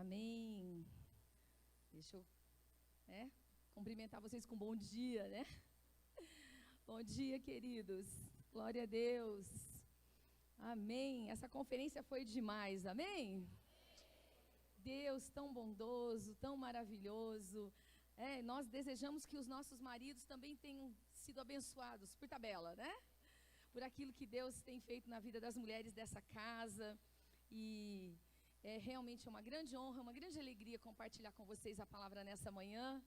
Amém. Deixa eu cumprimentar vocês com bom dia, né? Bom dia, queridos. Glória a Deus. Amém. Essa conferência foi demais, amém? Deus tão bondoso, tão maravilhoso. Nós desejamos que os nossos maridos também tenham sido abençoados, por tabela, né? Por aquilo que Deus tem feito na vida das mulheres dessa casa. E é realmente uma grande honra, uma grande alegria compartilhar com vocês a palavra nessa manhã.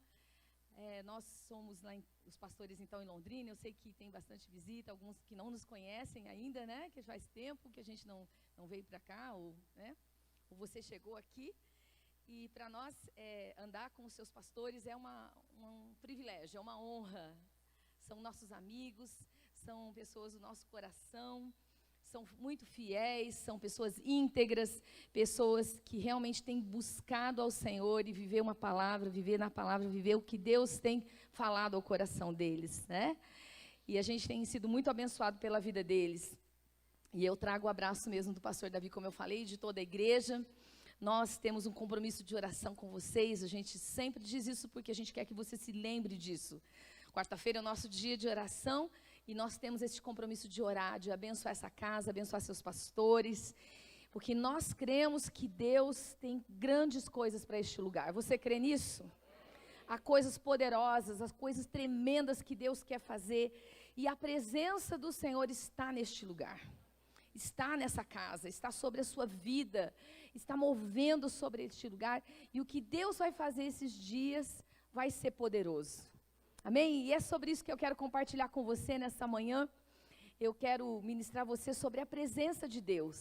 Nós somos lá os pastores então em Londrina. Eu sei que tem bastante visita, alguns que não nos conhecem ainda, né? Que faz tempo que a gente não veio para cá, ou você chegou aqui. E para nós andar com os seus pastores é um privilégio, é uma honra. São nossos amigos, são pessoas do nosso coração, são muito fiéis, são pessoas íntegras, pessoas que realmente têm buscado ao Senhor e viver uma palavra, viver na palavra, viver o que Deus tem falado ao coração deles, né? E a gente tem sido muito abençoado pela vida deles. E eu trago o abraço mesmo do pastor Davi, como eu falei, de toda a igreja. Nós temos um compromisso de oração com vocês, a gente sempre diz isso porque a gente quer que você se lembre disso. Quarta-feira é o nosso dia de oração e nós temos esse compromisso de orar, de abençoar essa casa, abençoar seus pastores, porque nós cremos que Deus tem grandes coisas para este lugar. Você crê nisso? Há coisas poderosas, há coisas tremendas que Deus quer fazer e a presença do Senhor está neste lugar. Está nessa casa, está sobre a sua vida, está movendo sobre este lugar. E o que Deus vai fazer esses dias vai ser poderoso. Amém? E é sobre isso que eu quero compartilhar com você nessa manhã. Eu quero ministrar a você sobre a presença de Deus.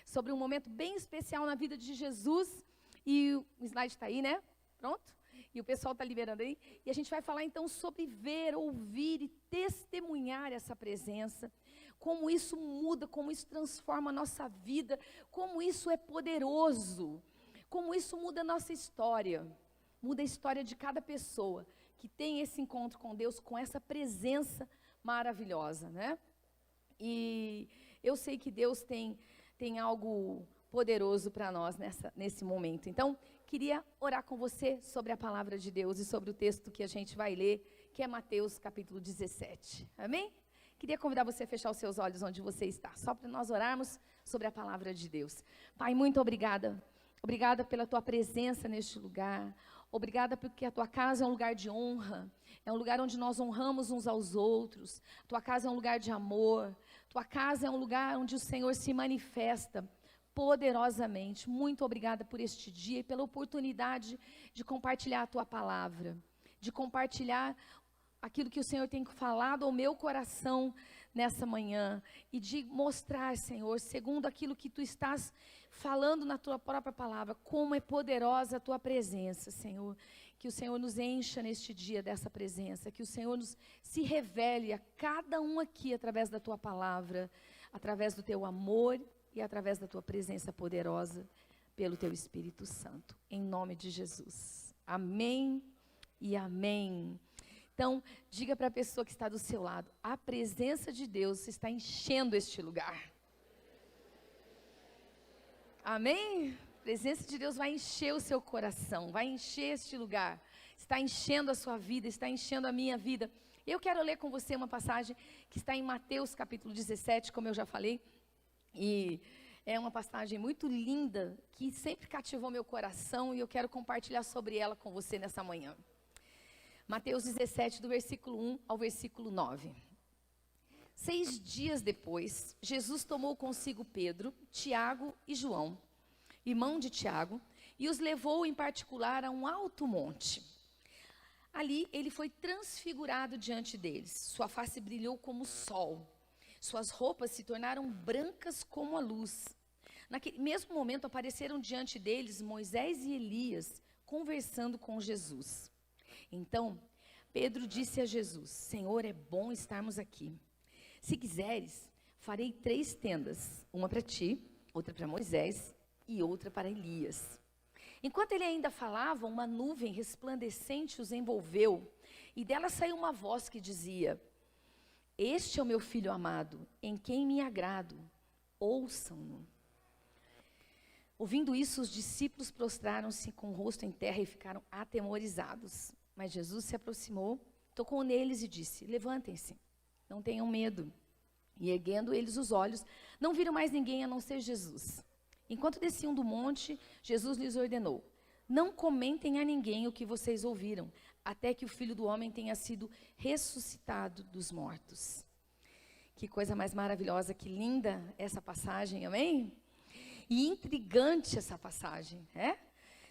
Sobre um momento bem especial na vida de Jesus. E o slide está aí, né? Pronto? E o pessoal está liberando aí. E a gente vai falar então sobre ver, ouvir e testemunhar essa presença. Como isso muda, como isso transforma a nossa vida, como isso é poderoso, como isso muda a nossa história, muda a história de cada pessoa que tem esse encontro com Deus, com essa presença maravilhosa, né? E eu sei que Deus tem algo poderoso para nós nesse momento. Então, queria orar com você sobre a palavra de Deus e sobre o texto que a gente vai ler, que é Mateus capítulo 17, amém? Queria convidar você a fechar os seus olhos onde você está, só para nós orarmos sobre a palavra de Deus. Pai, muito obrigada. Obrigada pela tua presença neste lugar. Obrigada porque a tua casa é um lugar de honra. É um lugar onde nós honramos uns aos outros. Tua casa é um lugar de amor. Tua casa é um lugar onde o Senhor se manifesta poderosamente. Muito obrigada por este dia e pela oportunidade de compartilhar a tua palavra. De compartilhar aquilo que o Senhor tem falado ao meu coração nessa manhã, e de mostrar, Senhor, segundo aquilo que Tu estás falando na Tua própria palavra, como é poderosa a Tua presença, Senhor. Que o Senhor nos encha neste dia dessa presença, que o Senhor se revele a cada um aqui através da Tua palavra, através do Teu amor e através da Tua presença poderosa, pelo Teu Espírito Santo, em nome de Jesus. Amém e amém. Então, diga para a pessoa que está do seu lado, a presença de Deus está enchendo este lugar. Amém? A presença de Deus vai encher o seu coração, vai encher este lugar. Está enchendo a sua vida, está enchendo a minha vida. Eu quero ler com você uma passagem que está em Mateus capítulo 17, como eu já falei. E é uma passagem muito linda, que sempre cativou meu coração e eu quero compartilhar sobre ela com você nessa manhã. Mateus 17, do versículo 1 ao versículo 9. 6 dias depois, Jesus tomou consigo Pedro, Tiago e João, irmão de Tiago, e os levou em particular a um alto monte. Ali ele foi transfigurado diante deles. Sua face brilhou como o sol. Suas roupas se tornaram brancas como a luz. Naquele mesmo momento apareceram diante deles Moisés e Elias, conversando com Jesus. Então, Pedro disse a Jesus: Senhor, é bom estarmos aqui. Se quiseres, farei 3 tendas, uma para ti, outra para Moisés e outra para Elias. Enquanto ele ainda falava, uma nuvem resplandecente os envolveu, e dela saiu uma voz que dizia: Este é o meu filho amado, em quem me agrado, ouçam-no. Ouvindo isso, os discípulos prostraram-se com o rosto em terra e ficaram atemorizados. Mas Jesus se aproximou, tocou neles e disse: levantem-se, não tenham medo. E erguendo eles os olhos, não viram mais ninguém a não ser Jesus. Enquanto desciam do monte, Jesus lhes ordenou: não comentem a ninguém o que vocês ouviram, até que o Filho do Homem tenha sido ressuscitado dos mortos. Que coisa mais maravilhosa, que linda essa passagem, amém? E intrigante essa passagem,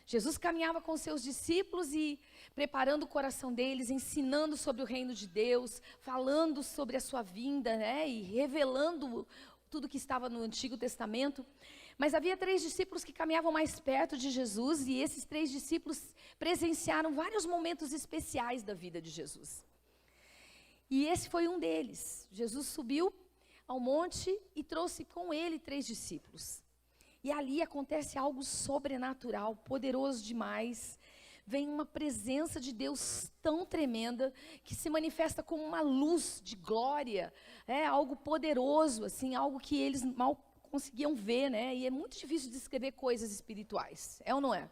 Jesus caminhava com seus discípulos e preparando o coração deles, ensinando sobre o reino de Deus, falando sobre a sua vinda, e revelando tudo que estava no Antigo Testamento. Mas havia 3 discípulos que caminhavam mais perto de Jesus, e esses 3 discípulos presenciaram vários momentos especiais da vida de Jesus. E esse foi um deles. Jesus subiu ao monte e trouxe com ele 3 discípulos. E ali acontece algo sobrenatural, poderoso demais. Vem uma presença de Deus tão tremenda, que se manifesta como uma luz de glória, algo poderoso, assim, algo que eles mal conseguiam ver, E é muito difícil descrever coisas espirituais, ou não é?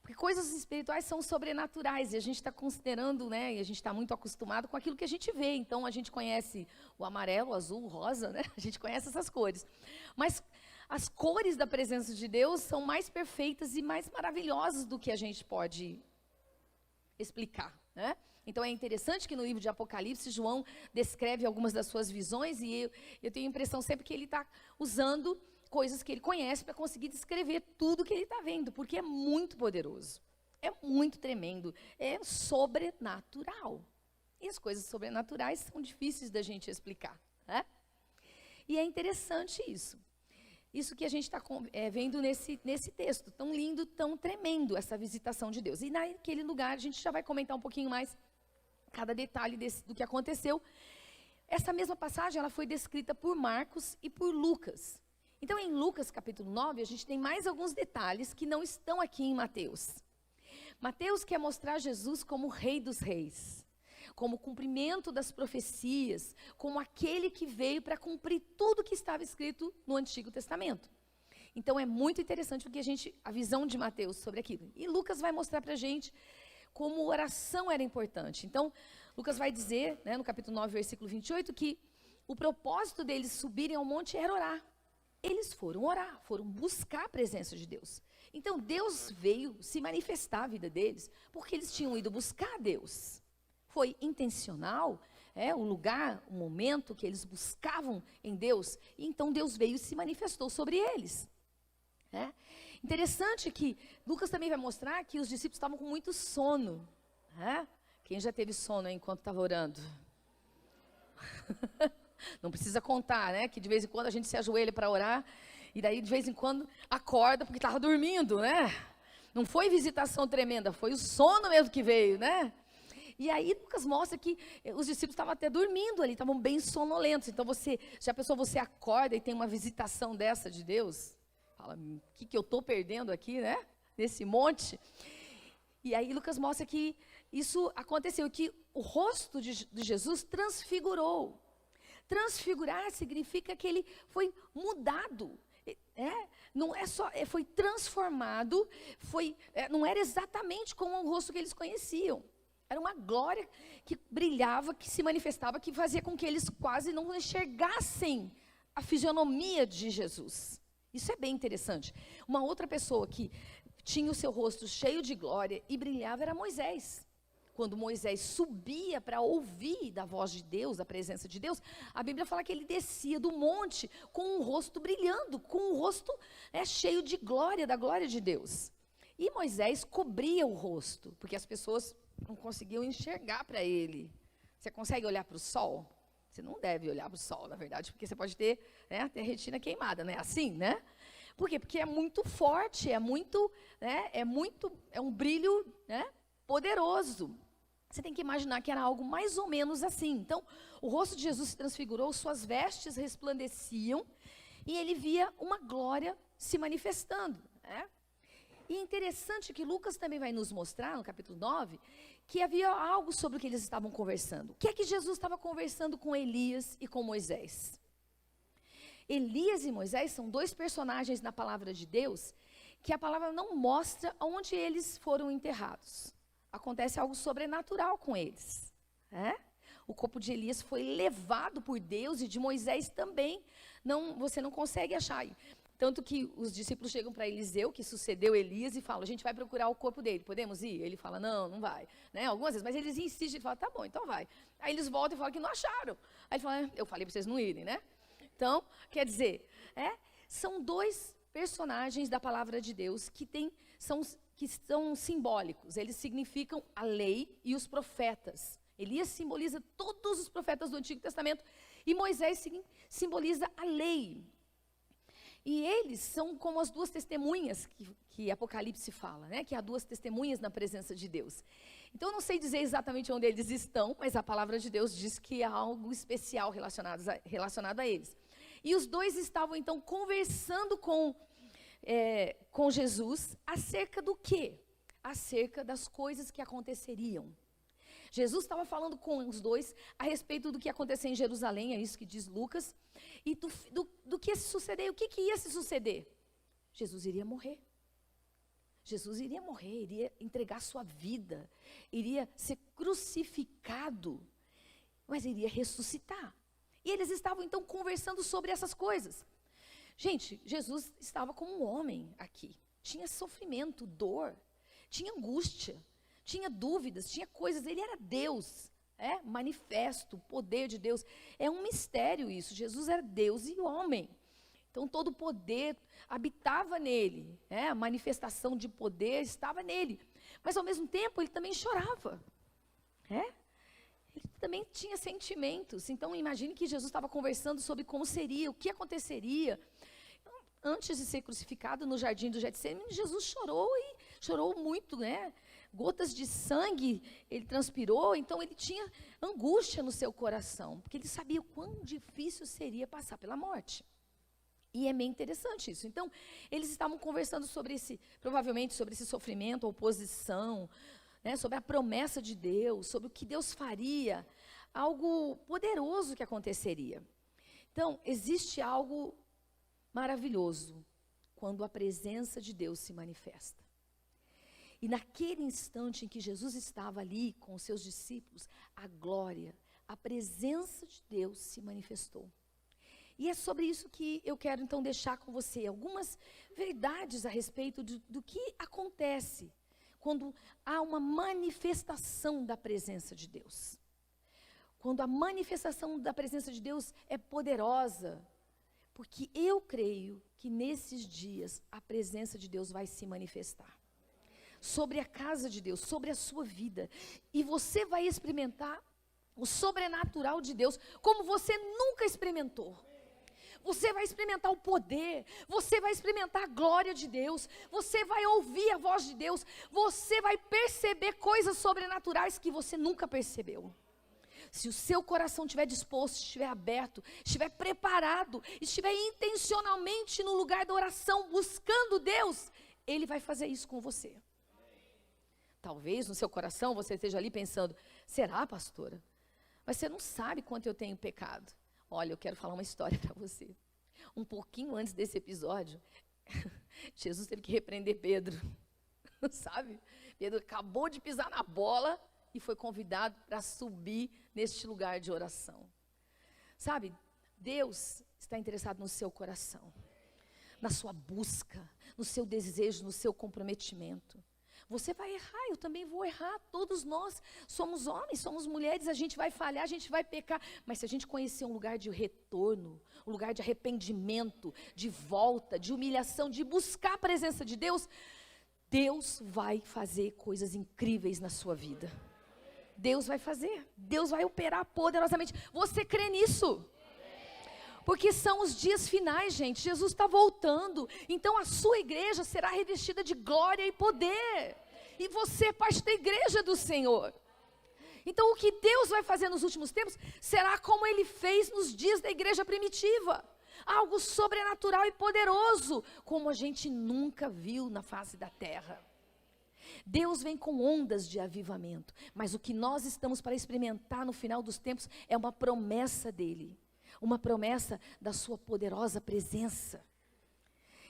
Porque coisas espirituais são sobrenaturais, e a gente está considerando, e a gente está muito acostumado com aquilo que a gente vê. Então, a gente conhece o amarelo, o azul, o rosa, A gente conhece essas cores. Mas as cores da presença de Deus são mais perfeitas e mais maravilhosas do que a gente pode explicar, Então é interessante que no livro de Apocalipse, João descreve algumas das suas visões, e eu tenho a impressão sempre que ele está usando coisas que ele conhece para conseguir descrever tudo que ele está vendo, porque é muito poderoso, é muito tremendo, é sobrenatural. E as coisas sobrenaturais são difíceis da gente explicar, E é interessante isso. Isso que a gente está vendo nesse texto, tão lindo, tão tremendo, essa visitação de Deus. E naquele lugar, a gente já vai comentar um pouquinho mais, cada detalhe do que aconteceu. Essa mesma passagem, ela foi descrita por Marcos e por Lucas. Então, em Lucas capítulo 9, a gente tem mais alguns detalhes que não estão aqui em Mateus. Mateus quer mostrar Jesus como o Rei dos Reis, como cumprimento das profecias, como aquele que veio para cumprir tudo que estava escrito no Antigo Testamento. Então é muito interessante a visão de Mateus sobre aquilo. E Lucas vai mostrar para a gente como oração era importante. Então, Lucas vai dizer, no capítulo 9, versículo 28, que o propósito deles subirem ao monte era orar. Eles foram orar, foram buscar a presença de Deus. Então Deus veio se manifestar a vida deles, porque eles tinham ido buscar Deus. Foi intencional, o lugar, o momento que eles buscavam em Deus, e então Deus veio e se manifestou sobre eles. Interessante que Lucas também vai mostrar que os discípulos estavam com muito sono. Quem já teve sono aí enquanto estava orando? Não precisa contar, que de vez em quando a gente se ajoelha para orar, e daí de vez em quando acorda porque estava dormindo, Não foi visitação tremenda, foi o sono mesmo que veio, E aí Lucas mostra que os discípulos estavam até dormindo ali, estavam bem sonolentos. Então você acorda e tem uma visitação dessa de Deus? Fala, o que eu estou perdendo aqui, nesse monte? E aí Lucas mostra que isso aconteceu, que o rosto de Jesus transfigurou. Transfigurar significa que ele foi mudado. Não é só, foi transformado, não era exatamente como o rosto que eles conheciam. Era uma glória que brilhava, que se manifestava, que fazia com que eles quase não enxergassem a fisionomia de Jesus. Isso é bem interessante. Uma outra pessoa que tinha o seu rosto cheio de glória e brilhava era Moisés. Quando Moisés subia para ouvir da voz de Deus, da presença de Deus, a Bíblia fala que ele descia do monte com o rosto brilhando, com o rosto cheio de glória, da glória de Deus. E Moisés cobria o rosto, porque as pessoas não conseguiam enxergar para ele. Você consegue olhar para o sol? Você não deve olhar para o sol, na verdade, porque você pode ter até a retina queimada, assim, Por quê? Porque é muito forte, é um brilho, poderoso. Você tem que imaginar que era algo mais ou menos assim. Então, o rosto de Jesus se transfigurou, suas vestes resplandeciam, e ele via uma glória se manifestando, E é interessante que Lucas também vai nos mostrar, no capítulo 9, que havia algo sobre o que eles estavam conversando. O que é que Jesus estava conversando com Elias e com Moisés? Elias e Moisés são dois personagens na palavra de Deus que a palavra não mostra onde eles foram enterrados. Acontece algo sobrenatural com eles. O corpo de Elias foi levado por Deus e de Moisés também. Você não consegue achar. Tanto que os discípulos chegam para Eliseu, que sucedeu Elias, e falam, a gente vai procurar o corpo dele, podemos ir? Ele fala, não vai. Algumas vezes, mas eles insistem, ele fala, tá bom, então vai. Aí eles voltam e falam que não acharam. Aí ele fala, eu falei para vocês não irem, né? Então, quer dizer, são dois personagens da palavra de Deus que são simbólicos. Eles significam a lei e os profetas. Elias simboliza todos os profetas do Antigo Testamento e Moisés simboliza a lei. E eles são como as duas testemunhas que Apocalipse fala, né? Que há duas testemunhas na presença de Deus. Então, eu não sei dizer exatamente onde eles estão, mas a palavra de Deus diz que há algo especial relacionado a eles. E os dois estavam, então, conversando com Jesus acerca do quê? Acerca das coisas que aconteceriam. Jesus estava falando com os dois a respeito do que ia acontecer em Jerusalém, é isso que diz Lucas, e do que ia se suceder. O que ia se suceder? Jesus iria morrer. Jesus iria morrer, iria entregar sua vida, iria ser crucificado, mas iria ressuscitar. E eles estavam então conversando sobre essas coisas. Gente, Jesus estava como um homem aqui. Tinha sofrimento, dor, tinha angústia, tinha dúvidas, tinha coisas. Ele era Deus, manifesto, o poder de Deus. É um mistério isso. Jesus era Deus e homem. Então, todo o poder habitava nele. A manifestação de poder estava nele. Mas, ao mesmo tempo, ele também chorava. Ele também tinha sentimentos. Então, imagine que Jesus estava conversando sobre como seria, o que aconteceria. Antes de ser crucificado no jardim do Getsemane, Jesus chorou muito, Gotas de sangue ele transpirou, então ele tinha angústia no seu coração, porque ele sabia o quão difícil seria passar pela morte. E é meio interessante isso. Então, eles estavam conversando provavelmente sobre esse sofrimento, a oposição, sobre a promessa de Deus, sobre o que Deus faria, algo poderoso que aconteceria. Então, existe algo maravilhoso quando a presença de Deus se manifesta. E naquele instante em que Jesus estava ali com os seus discípulos, a glória, a presença de Deus se manifestou. E é sobre isso que eu quero então deixar com você algumas verdades a respeito do que acontece quando há uma manifestação da presença de Deus. Quando a manifestação da presença de Deus é poderosa, porque eu creio que nesses dias a presença de Deus vai se manifestar sobre a casa de Deus, sobre a sua vida, e você vai experimentar o sobrenatural de Deus como você nunca experimentou. Você vai experimentar o poder, você vai experimentar a glória de Deus, você vai ouvir a voz de Deus, você vai perceber coisas sobrenaturais que você nunca percebeu. Se o seu coração estiver disposto, estiver aberto, estiver preparado, estiver intencionalmente no lugar da oração, buscando Deus, Ele vai fazer isso com você. Talvez no seu coração você esteja ali pensando, será, pastora? Mas você não sabe quanto eu tenho pecado. Olha, eu quero falar uma história para você. Um pouquinho antes desse episódio, Jesus teve que repreender Pedro, sabe? Pedro acabou de pisar na bola e foi convidado para subir neste lugar de oração. Sabe, Deus está interessado no seu coração, na sua busca, no seu desejo, no seu comprometimento. Você vai errar, eu também vou errar, todos nós somos homens, somos mulheres, a gente vai falhar, a gente vai pecar, mas se a gente conhecer um lugar de retorno, um lugar de arrependimento, de volta, de humilhação, de buscar a presença de Deus, Deus vai fazer coisas incríveis na sua vida. Deus vai fazer, Deus vai operar poderosamente. Você crê nisso? Porque são os dias finais, gente. Jesus está voltando. Então a sua igreja será revestida de glória e poder. E você é parte da igreja do Senhor. Então o que Deus vai fazer nos últimos tempos será como Ele fez nos dias da igreja primitiva. Algo sobrenatural e poderoso, como a gente nunca viu na face da terra. Deus vem com ondas de avivamento. Mas o que nós estamos para experimentar no final dos tempos é uma promessa dEle. uma promessa da sua poderosa presença.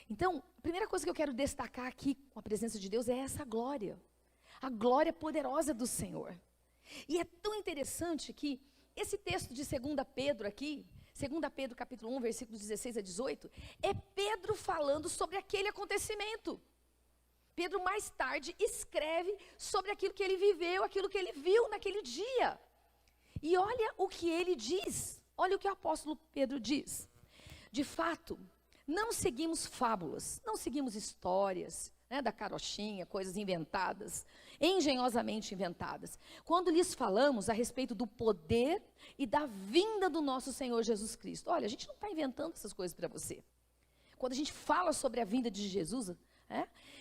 Então, a primeira coisa que eu quero destacar aqui com a presença de Deus é essa glória. A glória poderosa do Senhor. E é tão interessante que esse texto de 2 Pedro aqui, 2 Pedro capítulo 1, versículos 16 a 18, é Pedro falando sobre aquele acontecimento. Pedro mais tarde escreve sobre aquilo que ele viveu, aquilo que ele viu naquele dia. E olha o que ele diz, olha o que o apóstolo Pedro diz. De fato, não seguimos fábulas, não seguimos histórias, da carochinha, coisas inventadas, engenhosamente inventadas. Quando lhes falamos a respeito do poder e da vinda do nosso Senhor Jesus Cristo. Olha, a gente não está inventando essas coisas para você. Quando a gente fala sobre a vinda de Jesus,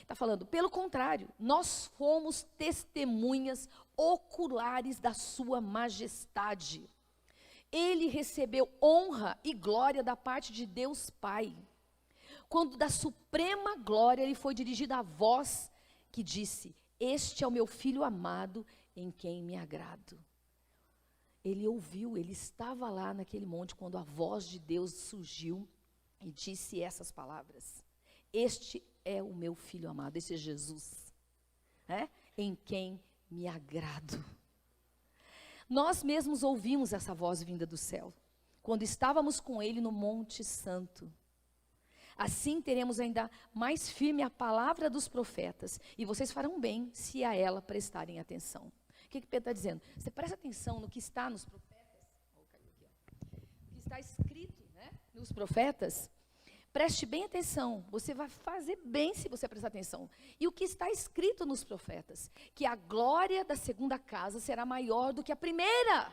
está falando, pelo contrário, nós fomos testemunhas oculares da sua majestade. Ele recebeu honra e glória da parte de Deus Pai. Quando da suprema glória lhe foi dirigida a voz que disse, este é o meu filho amado em quem me agrado. Ele ouviu, ele estava lá naquele monte quando a voz de Deus surgiu e disse essas palavras. Este é o meu filho amado, esse é Jesus, em quem me agrado. Nós mesmos ouvimos essa voz vinda do céu, quando estávamos com ele no Monte Santo. Assim teremos ainda mais firme a palavra dos profetas, e vocês farão bem se a ela prestarem atenção. O que Pedro está dizendo? Você presta atenção no que está nos profetas, o que está escrito nos profetas, preste bem atenção, você vai fazer bem se você prestar atenção. E o que está escrito nos profetas, que a glória da segunda casa será maior do que a primeira.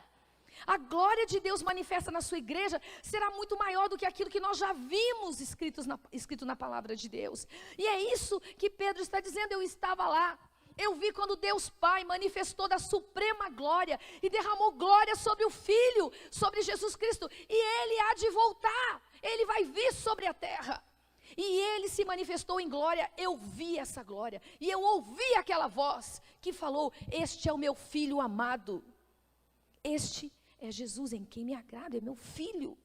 A glória de Deus manifesta na sua igreja será muito maior do que aquilo que nós já vimos escrito na palavra de Deus. E é isso que Pedro está dizendo, eu estava lá. Eu vi quando Deus Pai manifestou da suprema glória e derramou glória sobre o Filho, sobre Jesus Cristo. E Ele há de voltar, Ele vai vir sobre a terra. E Ele se manifestou em glória, eu vi essa glória. E eu ouvi aquela voz que falou, este é o meu Filho amado. Este é Jesus em quem me agrada, é meu Filho,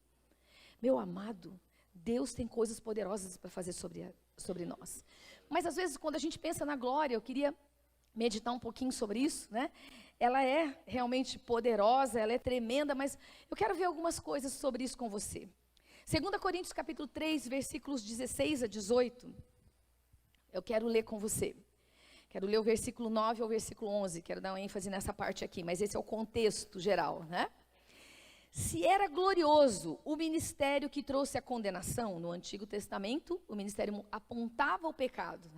meu amado. Deus tem coisas poderosas para fazer sobre nós. Mas às vezes quando a gente pensa na glória, eu queria meditar um pouquinho sobre isso, Ela é realmente poderosa, ela é tremenda, mas eu quero ver algumas coisas sobre isso com você. 2 Coríntios capítulo 3, versículos 16 a 18, eu quero ler com você. Quero ler o versículo 9 ao versículo 11, quero dar uma ênfase nessa parte aqui, mas esse é o contexto geral, Se era glorioso o ministério que trouxe a condenação, no Antigo Testamento, o ministério apontava o pecado,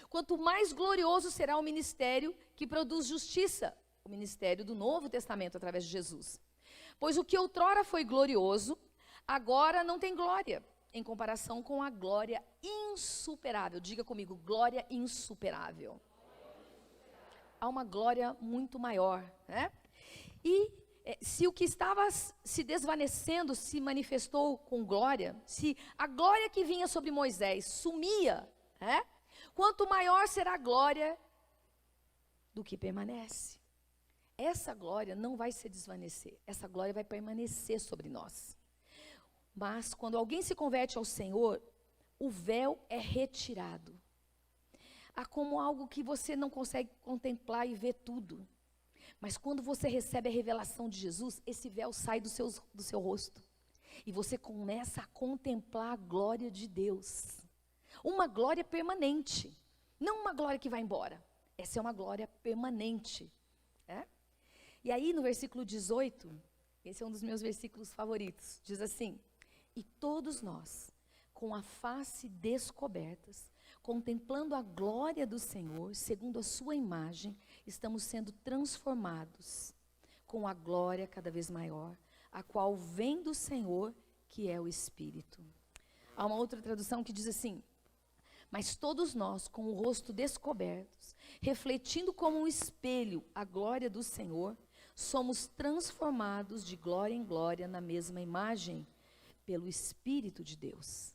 Quanto mais glorioso será o ministério que produz justiça, o ministério do Novo Testamento através de Jesus. Pois o que outrora foi glorioso, agora não tem glória, em comparação com a glória insuperável. Diga comigo, glória insuperável. Há uma glória muito maior, E se o que estava se desvanecendo se manifestou com glória, se a glória que vinha sobre Moisés sumia, quanto maior será a glória do que permanece. Essa glória não vai se desvanecer, essa glória vai permanecer sobre nós. Mas quando alguém se converte ao Senhor, o véu é retirado. Há como algo que você não consegue contemplar e ver tudo. Mas quando você recebe a revelação de Jesus, esse véu sai do seu rosto. E você começa a contemplar a glória de Deus. Uma glória permanente. Não uma glória que vai embora. Essa é uma glória permanente. E aí no versículo 18, esse é um dos meus versículos favoritos. Diz assim, e todos nós, com a face descobertas, contemplando a glória do Senhor, segundo a sua imagem, estamos sendo transformados com a glória cada vez maior, a qual vem do Senhor, que é o Espírito. Há uma outra tradução que diz assim, mas todos nós, com o rosto descobertos, refletindo como um espelho a glória do Senhor, somos transformados de glória em glória na mesma imagem, pelo Espírito de Deus.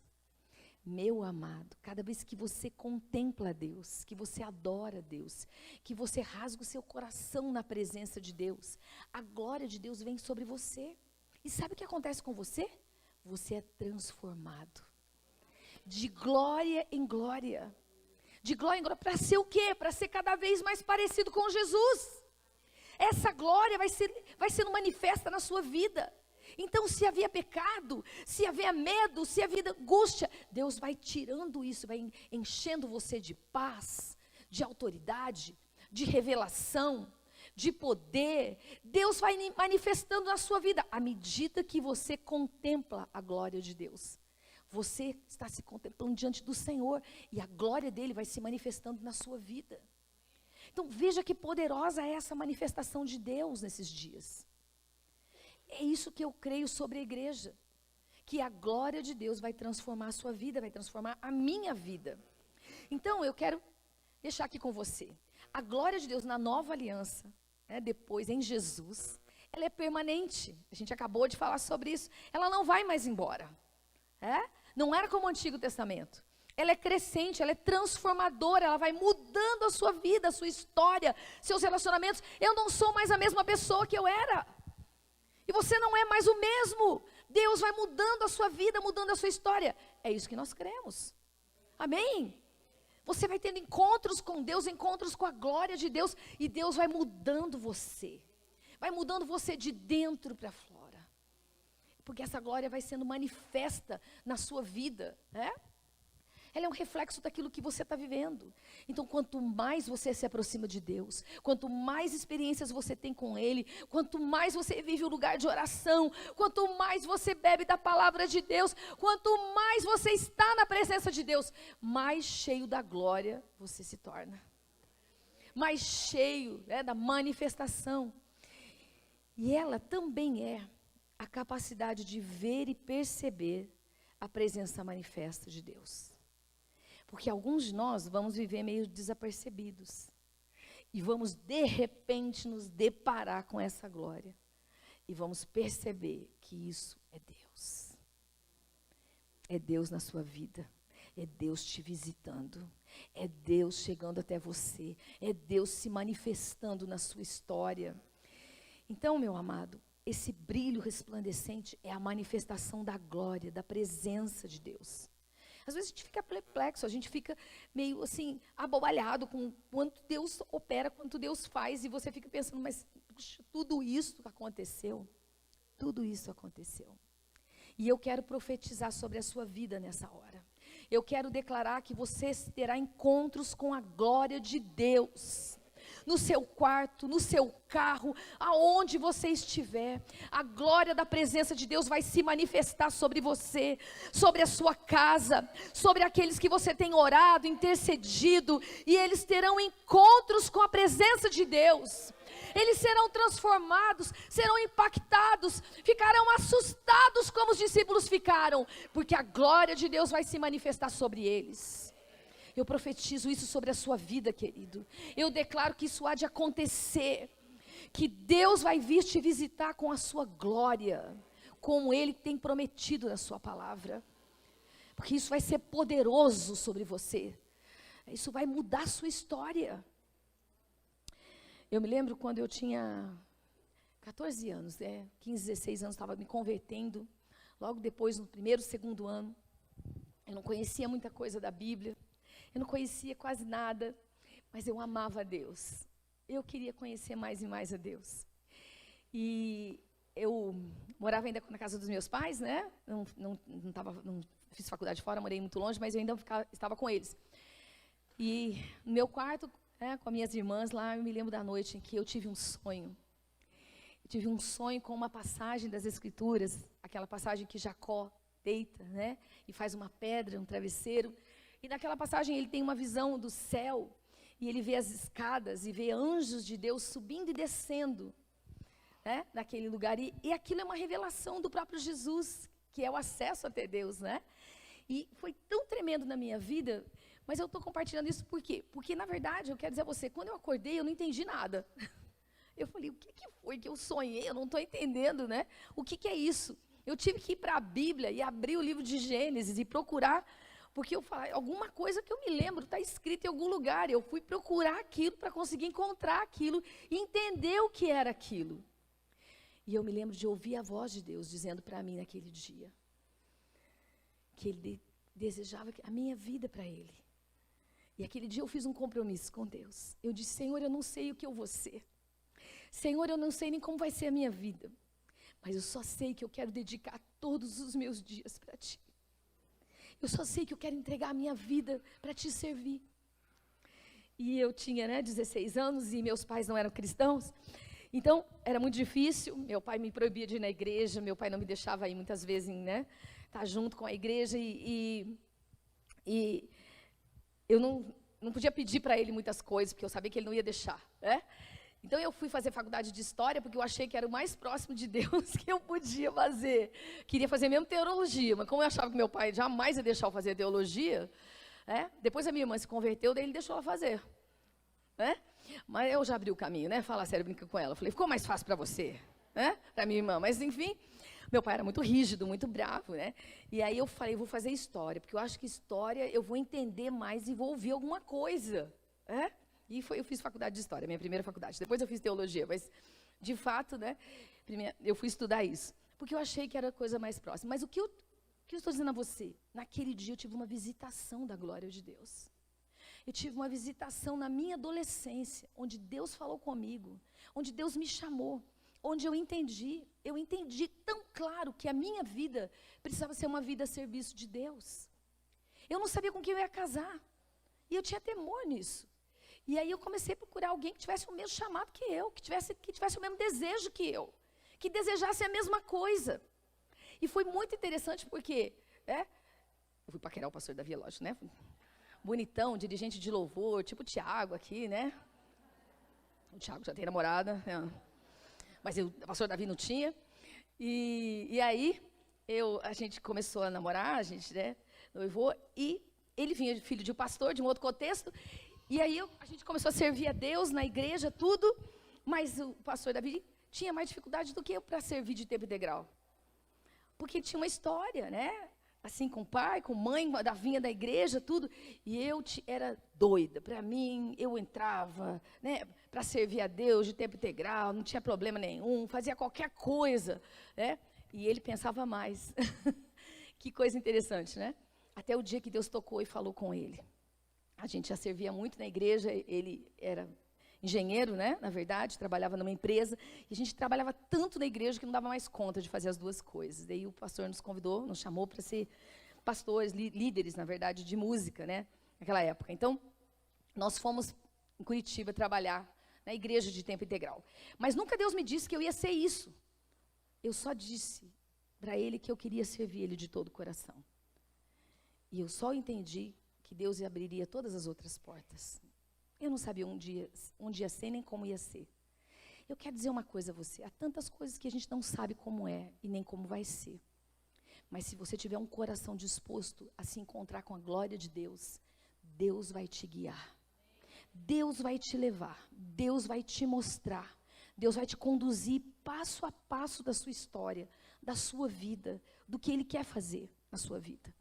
Meu amado, cada vez que você contempla Deus, que você adora Deus, que você rasga o seu coração na presença de Deus, a glória de Deus vem sobre você. E sabe o que acontece com você? você é transformado. De glória em glória. De glória em glória. Para ser o quê? Para ser cada vez mais parecido com Jesus. Essa glória vai sendo manifesta na sua vida. Então, se havia pecado, se havia medo, se havia angústia, Deus vai tirando isso, vai enchendo você de paz, de autoridade, de revelação, de poder. Deus vai manifestando na sua vida, à medida que você contempla a glória de Deus. Você está se contemplando diante do Senhor, e a glória dele vai se manifestando na sua vida. Então, veja que poderosa é essa manifestação de Deus nesses dias. É isso que eu creio sobre a igreja, que a glória de Deus vai transformar a sua vida, vai transformar a minha vida. Então, eu quero deixar aqui com você, a glória de Deus na nova aliança, depois em Jesus, ela é permanente. A gente acabou de falar sobre isso. Ela não vai mais embora. Não era como o Antigo Testamento. Ela é crescente, ela é transformadora, ela vai mudando a sua vida, a sua história, seus relacionamentos. Eu não sou mais a mesma pessoa que eu era. E você não é mais o mesmo. Deus vai mudando a sua vida, mudando a sua história. É isso que nós cremos. Amém? Você vai tendo encontros com Deus, encontros com a glória de Deus, e Deus vai mudando você. Vai mudando você de dentro para fora. Porque essa glória vai sendo manifesta na sua vida, Ela é um reflexo daquilo que você está vivendo. Então, quanto mais você se aproxima de Deus, quanto mais experiências você tem com Ele, quanto mais você vive o lugar de oração, quanto mais você bebe da palavra de Deus, quanto mais você está na presença de Deus, mais cheio da glória você se torna. Mais cheio da manifestação. E ela também é a capacidade de ver e perceber a presença manifesta de Deus. Porque alguns de nós vamos viver meio desapercebidos. E vamos, de repente, nos deparar com essa glória. E vamos perceber que isso é Deus. É Deus na sua vida. É Deus te visitando. É Deus chegando até você. É Deus se manifestando na sua história. Então, meu amado, esse brilho resplandecente é a manifestação da glória, da presença de Deus. Às vezes a gente fica perplexo, a gente fica meio assim, abobalhado com quanto Deus opera, quanto Deus faz, e você fica pensando, mas puxa, tudo isso aconteceu? Tudo isso aconteceu. E eu quero profetizar sobre a sua vida nessa hora. Eu quero declarar que você terá encontros com a glória de Deus. No seu quarto, no seu carro, aonde você estiver, a glória da presença de Deus vai se manifestar sobre você, sobre a sua casa, sobre aqueles que você tem orado, intercedido, e eles terão encontros com a presença de Deus. Eles serão transformados, serão impactados, ficarão assustados como os discípulos ficaram, porque a glória de Deus vai se manifestar sobre eles. Eu profetizo isso sobre a sua vida, querido. Eu declaro que isso há de acontecer. Que Deus vai vir te visitar com a sua glória, como Ele tem prometido na sua palavra. Porque isso vai ser poderoso sobre você. Isso vai mudar a sua história. Eu me lembro quando eu tinha 14 anos, 15, 16 anos, estava me convertendo. Logo depois, no primeiro, segundo ano. Eu não conhecia muita coisa da Bíblia. Eu não conhecia quase nada, mas eu amava a Deus. Eu queria conhecer mais e mais a Deus. E eu morava ainda na casa dos meus pais, não fiz faculdade fora, morei muito longe, mas eu ainda estava com eles. E no meu quarto, com as minhas irmãs lá, eu me lembro da noite em que eu tive um sonho. Eu tive um sonho com uma passagem das Escrituras, aquela passagem que Jacó deita, e faz uma pedra, um travesseiro. E naquela passagem ele tem uma visão do céu, e ele vê as escadas, e vê anjos de Deus subindo e descendo, naquele lugar. E aquilo é uma revelação do próprio Jesus, que é o acesso até Deus, E foi tão tremendo na minha vida, mas eu estou compartilhando isso por quê? Porque, na verdade, eu quero dizer a você, quando eu acordei, eu não entendi nada. Eu falei, o que foi que eu sonhei? Eu não estou entendendo, O que é isso? Eu tive que ir para a Bíblia e abrir o livro de Gênesis e procurar. Porque eu falei, alguma coisa que eu me lembro, está escrito em algum lugar. Eu fui procurar aquilo para conseguir encontrar aquilo e entender o que era aquilo. E eu me lembro de ouvir a voz de Deus dizendo para mim naquele dia, que ele desejava a minha vida para ele. E aquele dia eu fiz um compromisso com Deus. Eu disse, Senhor, eu não sei o que eu vou ser. Senhor, eu não sei nem como vai ser a minha vida. Mas eu só sei que eu quero dedicar todos os meus dias para Ti. Eu só sei que eu quero entregar a minha vida para Te servir. E eu tinha 16 anos e meus pais não eram cristãos. Então, era muito difícil. Meu pai me proibia de ir na igreja. Meu pai não me deixava ir muitas vezes, estar junto com a igreja. E eu não podia pedir para ele muitas coisas, porque eu sabia que ele não ia deixar, Então, eu fui fazer faculdade de História, porque eu achei que era o mais próximo de Deus que eu podia fazer. Queria fazer mesmo teologia, mas como eu achava que meu pai jamais ia deixar eu fazer teologia, depois a minha irmã se converteu, daí ele deixou ela fazer. Mas eu já abri o caminho, Fala sério, brinca com ela. Falei, ficou mais fácil para você, para minha irmã. Mas, enfim, meu pai era muito rígido, muito bravo, E aí eu falei, vou fazer História, porque eu acho que História eu vou entender mais e vou ouvir alguma coisa, E eu fiz faculdade de História, minha primeira faculdade. Depois eu fiz Teologia, mas, de fato, eu fui estudar isso. Porque eu achei que era a coisa mais próxima. Mas o que eu estou dizendo a você? Naquele dia eu tive uma visitação da glória de Deus. Eu tive uma visitação na minha adolescência, onde Deus falou comigo, onde Deus me chamou, onde eu entendi tão claro que a minha vida precisava ser uma vida a serviço de Deus. Eu não sabia com quem eu ia casar, e eu tinha temor nisso. E aí eu comecei a procurar alguém que tivesse o mesmo chamado que eu, que tivesse o mesmo desejo que eu, que desejasse a mesma coisa. E foi muito interessante porque, eu fui paquerar o pastor Davi, lógico, Bonitão, dirigente de louvor, tipo o Tiago aqui, O Tiago já tem namorada, mas o pastor Davi não tinha. E aí, a gente começou a namorar, a gente, noivou, e ele vinha filho de um pastor, de um outro contexto, e aí a gente começou a servir a Deus na igreja, tudo, mas o pastor Davi tinha mais dificuldade do que eu para servir de tempo integral. Porque tinha uma história, Assim, com pai, com mãe, da vinha da igreja, tudo. E eu era doida. Para mim, eu entrava, para servir a Deus de tempo integral, não tinha problema nenhum, fazia qualquer coisa, E ele pensava mais. Que coisa interessante, Até o dia que Deus tocou e falou com ele. A gente já servia muito na igreja, ele era engenheiro, na verdade, trabalhava numa empresa, e a gente trabalhava tanto na igreja que não dava mais conta de fazer as duas coisas. Daí o pastor nos convidou, nos chamou para ser pastores, líderes, na verdade, de música, naquela época. Então, nós fomos em Curitiba trabalhar na igreja de tempo integral. Mas nunca Deus me disse que eu ia ser isso. Eu só disse para ele que eu queria servir ele de todo o coração. E eu só entendi que Deus abriria todas as outras portas. Eu não sabia onde ia ser, nem como ia ser. Eu quero dizer uma coisa a você. Há tantas coisas que a gente não sabe como é e nem como vai ser. Mas se você tiver um coração disposto a se encontrar com a glória de Deus, Deus vai te guiar. Deus vai te levar. Deus vai te mostrar. Deus vai te conduzir passo a passo da sua história, da sua vida, do que Ele quer fazer na sua vida.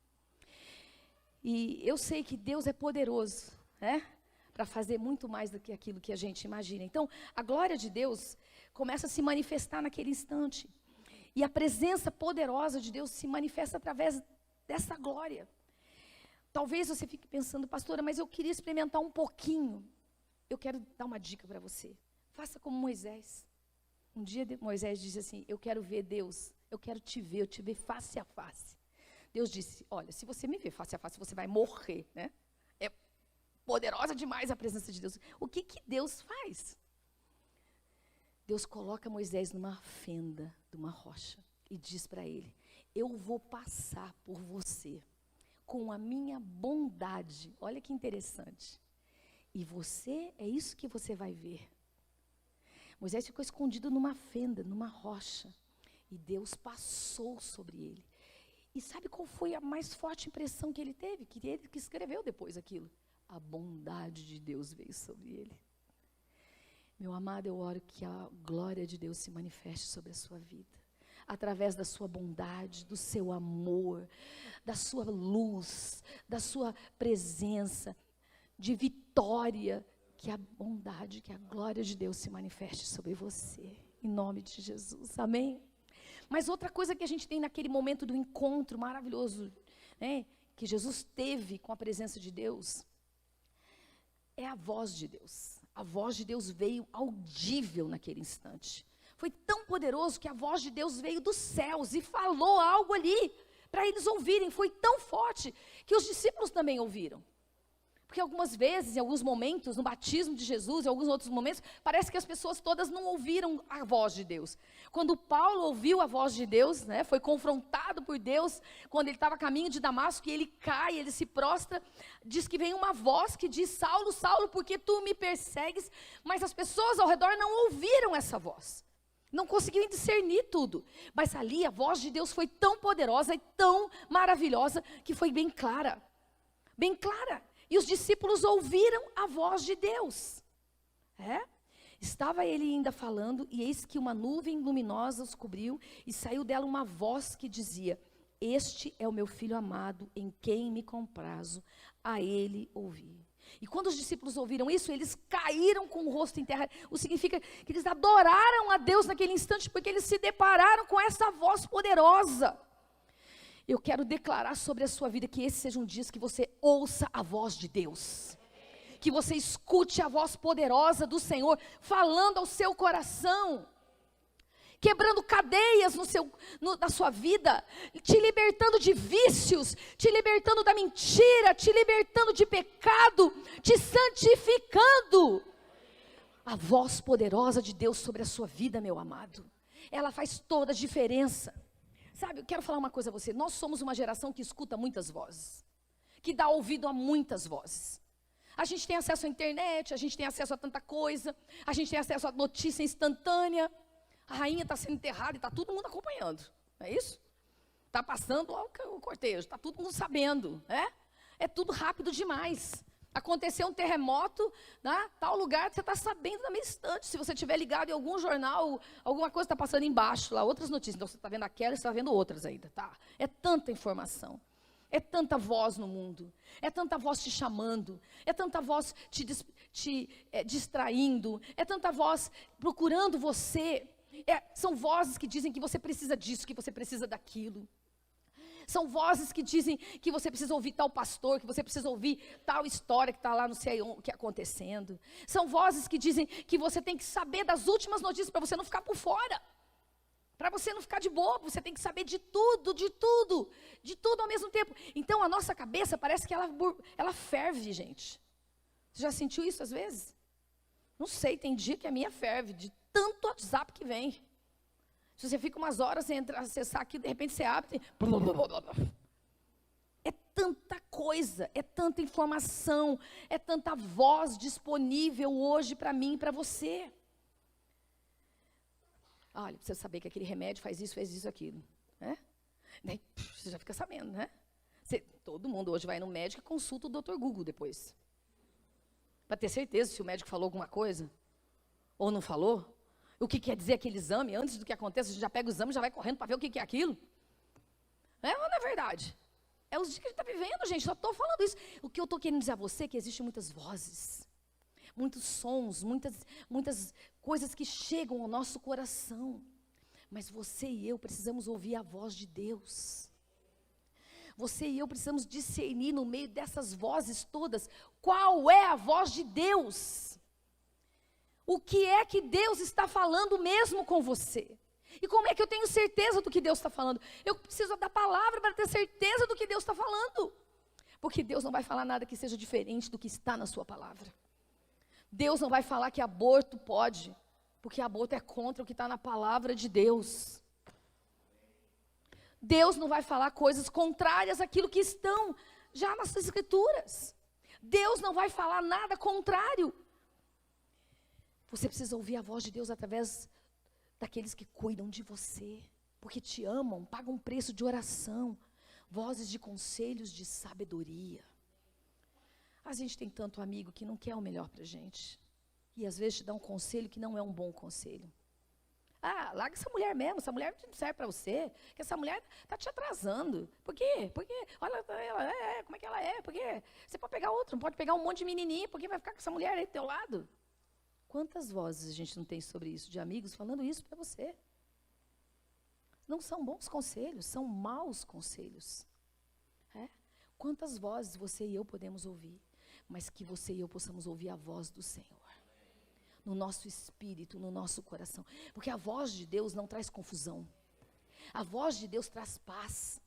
E eu sei que Deus é poderoso, para fazer muito mais do que aquilo que a gente imagina. Então, a glória de Deus começa a se manifestar naquele instante. E a presença poderosa de Deus se manifesta através dessa glória. Talvez você fique pensando, pastora, mas eu queria experimentar um pouquinho. Eu quero dar uma dica para você. Faça como Moisés. Um dia Moisés disse assim, eu quero ver Deus, eu quero te ver, eu te ver face a face. Deus disse, olha, se você me ver face a face, você vai morrer, É poderosa demais a presença de Deus. O que Deus faz? Deus coloca Moisés numa fenda de uma rocha e diz para ele, eu vou passar por você com a minha bondade. Olha que interessante. E é isso que você vai ver. Moisés ficou escondido numa fenda, numa rocha. E Deus passou sobre ele. E sabe qual foi a mais forte impressão que ele teve? Que ele que escreveu depois aquilo. A bondade de Deus veio sobre ele. Meu amado, eu oro que a glória de Deus se manifeste sobre a sua vida. Através da sua bondade, do seu amor, da sua luz, da sua presença, de vitória. Que a bondade, que a glória de Deus se manifeste sobre você. Em nome de Jesus, amém? Mas outra coisa que a gente tem naquele momento do encontro maravilhoso, que Jesus teve com a presença de Deus, é a voz de Deus. A voz de Deus veio audível naquele instante. Foi tão poderoso que a voz de Deus veio dos céus e falou algo ali para eles ouvirem. Foi tão forte que os discípulos também ouviram. Porque algumas vezes, em alguns momentos, no batismo de Jesus, em alguns outros momentos, parece que as pessoas todas não ouviram a voz de Deus. Quando Paulo ouviu a voz de Deus, foi confrontado por Deus, quando ele estava a caminho de Damasco, e ele cai, ele se prostra, diz que vem uma voz que diz: Saulo, Saulo, por que tu me persegues? Mas as pessoas ao redor não ouviram essa voz. Não conseguiam discernir tudo. Mas ali a voz de Deus foi tão poderosa e tão maravilhosa, que foi bem clara. Bem clara. E os discípulos ouviram a voz de Deus. Estava ele ainda falando, e eis que uma nuvem luminosa os cobriu, e saiu dela uma voz que dizia: Este é o meu filho amado, em quem me comprazo, a ele ouvi. E quando os discípulos ouviram isso, eles caíram com o rosto em terra. O que significa que eles adoraram a Deus naquele instante, porque eles se depararam com essa voz poderosa. Eu quero declarar sobre a sua vida que esses sejam dias que você ouça a voz de Deus. Que você escute a voz poderosa do Senhor, falando ao seu coração. Quebrando cadeias na sua vida, te libertando de vícios, te libertando da mentira, te libertando de pecado, te santificando. A voz poderosa de Deus sobre a sua vida, meu amado, ela faz toda a diferença. Sabe, eu quero falar uma coisa a você. Nós somos uma geração que escuta muitas vozes, que dá ouvido a muitas vozes. A gente tem acesso à internet, a gente tem acesso a tanta coisa, a gente tem acesso a notícia instantânea. A rainha está sendo enterrada e está todo mundo acompanhando, não é isso? Está passando o cortejo, está todo mundo sabendo, É tudo rápido demais. Aconteceu um terremoto, tal lugar, você está sabendo na mesma instante. Se você estiver ligado em algum jornal, alguma coisa está passando embaixo, lá, outras notícias. Então, você está vendo aquela e você está vendo outras ainda, tá? É tanta informação, é tanta voz no mundo, é tanta voz te chamando, é tanta voz te distraindo, é tanta voz procurando você. São vozes que dizem que você precisa disso, que você precisa daquilo. São vozes que dizem que você precisa ouvir tal pastor, que você precisa ouvir tal história que está lá, não sei o que acontecendo. São vozes que dizem que você tem que saber das últimas notícias para você não ficar por fora. Para você não ficar de bobo, você tem que saber de tudo ao mesmo tempo. Então a nossa cabeça parece que ela ferve, gente. Você já sentiu isso às vezes? Não sei, tem dia que a minha ferve, de tanto WhatsApp que vem. Se você fica umas horas sem acessar aqui, de repente você abre, tem... É tanta coisa, é tanta informação, é tanta voz disponível hoje para mim e para você. Olha, precisa saber que aquele remédio faz isso, aquilo. Daí, você já fica sabendo, todo mundo hoje vai no médico e consulta o Dr. Google depois. Para ter certeza se o médico falou alguma coisa ou não falou. O que quer dizer aquele exame? Antes do que aconteça, a gente já pega o exame e já vai correndo para ver o que é aquilo. Ou não é verdade? É os dias que a gente está vivendo, gente. Só estou falando isso. O que eu estou querendo dizer a você é que existem muitas vozes, muitos sons, muitas coisas que chegam ao nosso coração. Mas você e eu precisamos ouvir a voz de Deus. Você e eu precisamos discernir no meio dessas vozes todas qual é a voz de Deus. O que é que Deus está falando mesmo com você? E como é que eu tenho certeza do que Deus está falando? Eu preciso da palavra para ter certeza do que Deus está falando. Porque Deus não vai falar nada que seja diferente do que está na sua palavra. Deus não vai falar que aborto pode, porque aborto é contra o que está na palavra de Deus. Deus não vai falar coisas contrárias àquilo que estão já nas escrituras. Deus não vai falar nada contrário. Você precisa ouvir a voz de Deus através daqueles que cuidam de você, porque te amam, pagam um preço de oração, vozes de conselhos de sabedoria. A gente tem tanto amigo que não quer o melhor para a gente, e às vezes te dá um conselho que não é um bom conselho. Larga essa mulher mesmo, essa mulher não serve para você, que essa mulher está te atrasando. Por quê? Porque, olha, como é que ela é? Porque você pode pegar outra, não pode pegar um monte de menininho, porque vai ficar com essa mulher aí do teu lado. Quantas vozes a gente não tem sobre isso, de amigos falando isso para você? Não são bons conselhos, são maus conselhos. Quantas vozes você e eu podemos ouvir, mas que você e eu possamos ouvir a voz do Senhor. No nosso espírito, no nosso coração. Porque a voz de Deus não traz confusão. A voz de Deus traz paz.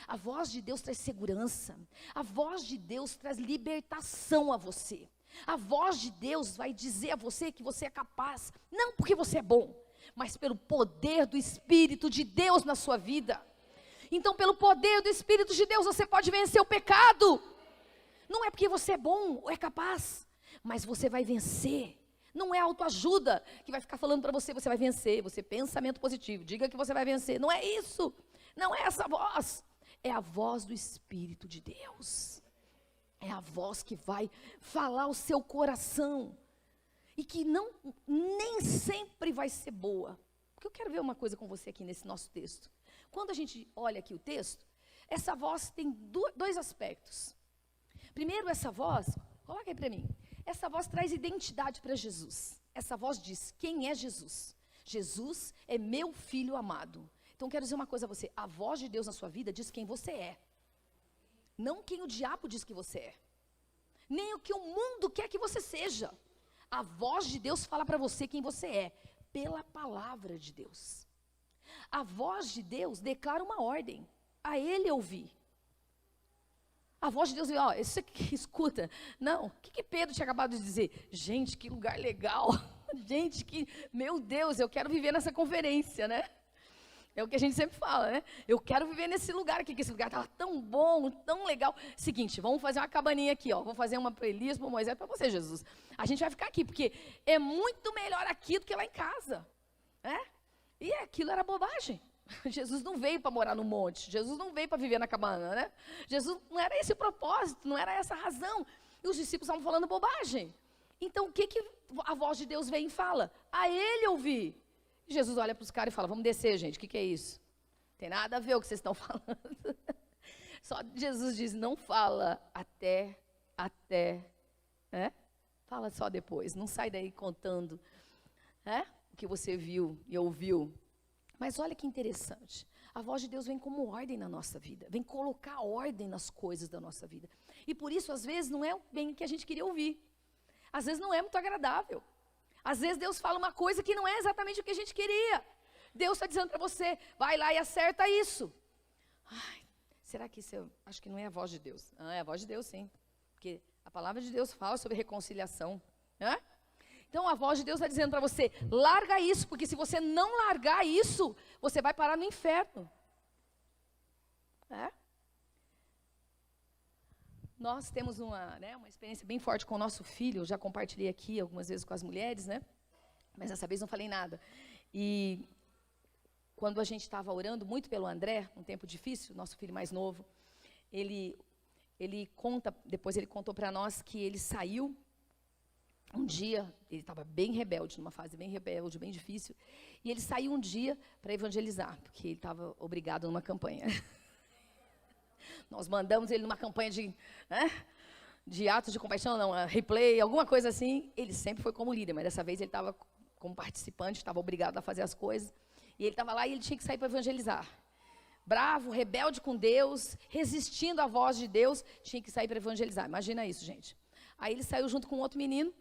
A voz de Deus traz segurança. A voz de Deus traz libertação a você. A voz de Deus vai dizer a você que você é capaz, não porque você é bom, mas pelo poder do Espírito de Deus na sua vida. Então, pelo poder do Espírito de Deus, você pode vencer o pecado. Não é porque você é bom ou é capaz, mas você vai vencer. Não é autoajuda que vai ficar falando para você, você vai vencer. Você pensamento positivo, diga que você vai vencer. Não é isso, não é essa voz. É a voz do Espírito de Deus. É a voz que vai falar o seu coração. E que nem sempre vai ser boa. Porque eu quero ver uma coisa com você aqui nesse nosso texto. Quando a gente olha aqui o texto, essa voz tem dois aspectos. Primeiro, essa voz, coloca aí para mim. Essa voz traz identidade para Jesus. Essa voz diz, quem é Jesus? Jesus é meu filho amado. Então, quero dizer uma coisa a você. A voz de Deus na sua vida diz quem você é. Não quem o diabo diz que você é. Nem o que o mundo quer que você seja. A voz de Deus fala para você quem você é. Pela palavra de Deus. A voz de Deus declara uma ordem. A Ele ouvir. A voz de Deus diz, ó, isso aqui, escuta. Não, o que Pedro tinha acabado de dizer? Gente, que lugar legal. Gente, meu Deus, eu quero viver nessa conferência, né? É o que a gente sempre fala, né? Eu quero viver nesse lugar aqui, que esse lugar estava tão bom, tão legal. Seguinte, vamos fazer uma cabaninha aqui, ó. Vou fazer uma para Elias, para Moisés, para você, Jesus. A gente vai ficar aqui, porque é muito melhor aqui do que lá em casa. Né? E aquilo era bobagem. Jesus não veio para morar no monte. Jesus não veio para viver na cabana, né? Jesus não era esse o propósito, não era essa a razão. E os discípulos estavam falando bobagem. Então, o que a voz de Deus vem e fala? A Ele ouvir. Jesus olha para os caras e fala, vamos descer, gente, o que é isso? Tem nada a ver o que vocês estão falando. Só Jesus diz, não fala até, né? Fala só depois, não sai daí contando, né? O que você viu e ouviu. Mas olha que interessante, a voz de Deus vem como ordem na nossa vida, vem colocar ordem nas coisas da nossa vida. E por isso, às vezes, não é bem o que a gente queria ouvir. Às vezes não é muito agradável. Às vezes Deus fala uma coisa que não é exatamente o que a gente queria. Deus está dizendo para você, vai lá e acerta isso. Ai, será que isso acho que não é a voz de Deus? Ah, é a voz de Deus sim. Porque a palavra de Deus fala sobre reconciliação. Né? Então a voz de Deus está dizendo para você, larga isso, porque se você não largar isso, você vai parar no inferno. É? Nós temos uma experiência bem forte com o nosso filho, eu já compartilhei aqui algumas vezes com as mulheres, né? Mas dessa vez não falei nada. E quando a gente estava orando muito pelo André, um tempo difícil, nosso filho mais novo, ele depois ele contou para nós que ele saiu um dia, ele estava bem rebelde, numa fase bem rebelde, bem difícil, e ele saiu um dia para evangelizar, porque ele estava obrigado numa campanha. Nós mandamos ele numa campanha de atos de compaixão, não, replay, alguma coisa assim. Ele sempre foi como líder, mas dessa vez ele estava como participante, estava obrigado a fazer as coisas. E ele estava lá e ele tinha que sair para evangelizar. Bravo, rebelde com Deus, resistindo à voz de Deus, tinha que sair para evangelizar. Imagina isso, gente. Aí ele saiu junto com outro menino,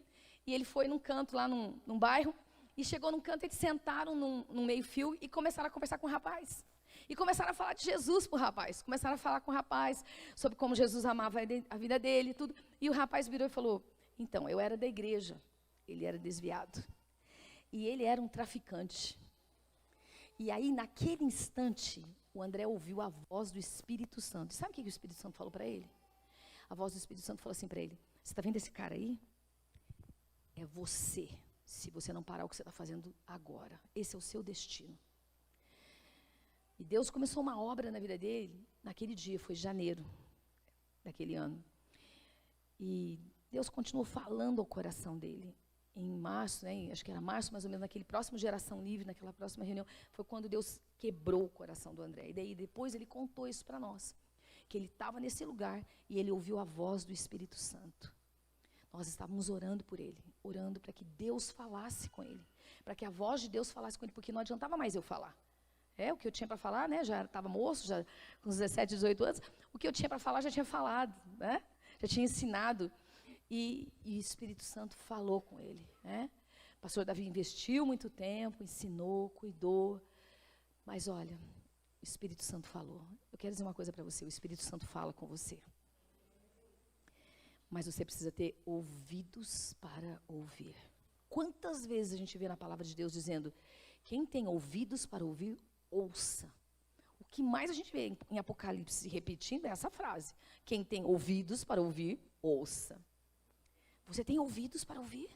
e ele foi num canto lá num bairro, e chegou num canto, eles sentaram num meio-fio e começaram a conversar com o rapaz. E começaram a falar de Jesus para o rapaz. Começaram a falar com o rapaz sobre como Jesus amava a vida dele e tudo. E o rapaz virou e falou, então, eu era da igreja. Ele era desviado. E ele era um traficante. E aí, naquele instante, o André ouviu a voz do Espírito Santo. E sabe o que o Espírito Santo falou para ele? A voz do Espírito Santo falou assim para ele, você está vendo esse cara aí? É você, se você não parar o que você está fazendo agora. Esse é o seu destino. E Deus começou uma obra na vida dele, naquele dia, foi janeiro daquele ano. E Deus continuou falando ao coração dele. Em março, acho que era março, mais ou menos, naquele próximo Geração Livre, naquela próxima reunião, foi quando Deus quebrou o coração do André. E daí depois ele contou isso para nós, que ele estava nesse lugar e ele ouviu a voz do Espírito Santo. Nós estávamos orando por ele, orando para que Deus falasse com ele, para que a voz de Deus falasse com ele, porque não adiantava mais eu falar. O que eu tinha para falar, né? Já estava moço, já com 17, 18 anos. O que eu tinha para falar, já tinha falado, né? Já tinha ensinado. E o Espírito Santo falou com ele, né? O pastor Davi investiu muito tempo, ensinou, cuidou. Mas olha, o Espírito Santo falou. Eu quero dizer uma coisa para você, o Espírito Santo fala com você. Mas você precisa ter ouvidos para ouvir. Quantas vezes a gente vê na palavra de Deus dizendo, quem tem ouvidos para ouvir, ouça. O que mais a gente vê em Apocalipse repetindo é essa frase. Quem tem ouvidos para ouvir, ouça. Você tem ouvidos para ouvir?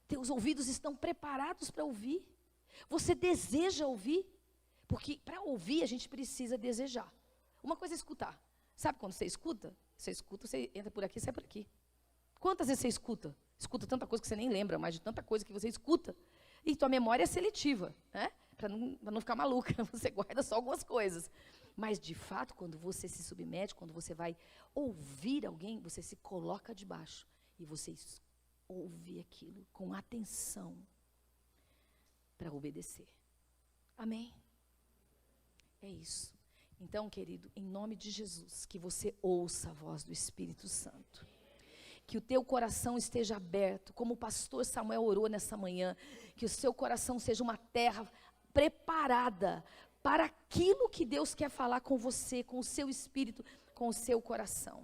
Teus ouvidos estão preparados para ouvir? Você deseja ouvir? Porque para ouvir a gente precisa desejar. Uma coisa é escutar. Sabe quando você escuta? Você entra por aqui, sai por aqui. Quantas vezes você escuta? Escuta tanta coisa que você nem lembra, mas de tanta coisa que você escuta. E tua memória é seletiva, né? Para não ficar maluca, você guarda só algumas coisas. Mas, de fato, quando você se submete, quando você vai ouvir alguém, você se coloca debaixo. E você ouve aquilo com atenção para obedecer. Amém? É isso. Então, querido, em nome de Jesus, que você ouça a voz do Espírito Santo. Que o teu coração esteja aberto, como o pastor Samuel orou nessa manhã, que o seu coração seja uma terra preparada para aquilo que Deus quer falar com você, com o seu espírito, com o seu coração.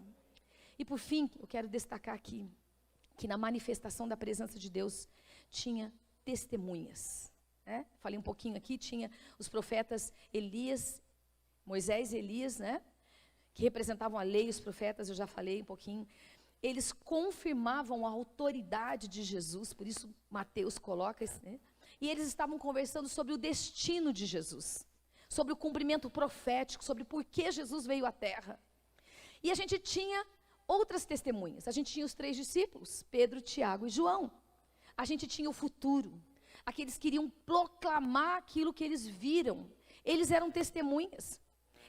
E por fim, eu quero destacar aqui, que na manifestação da presença de Deus, tinha testemunhas. Falei um pouquinho aqui, tinha os profetas Elias, Moisés e Elias, né? Que representavam a lei, os profetas, eu já falei um pouquinho. Eles confirmavam a autoridade de Jesus, por isso Mateus coloca isso, né? E eles estavam conversando sobre o destino de Jesus, sobre o cumprimento profético, sobre por que Jesus veio à terra. E a gente tinha outras testemunhas. A gente tinha os 3 discípulos, Pedro, Tiago e João. A gente tinha o futuro, aqueles que queriam proclamar aquilo que eles viram. Eles eram testemunhas.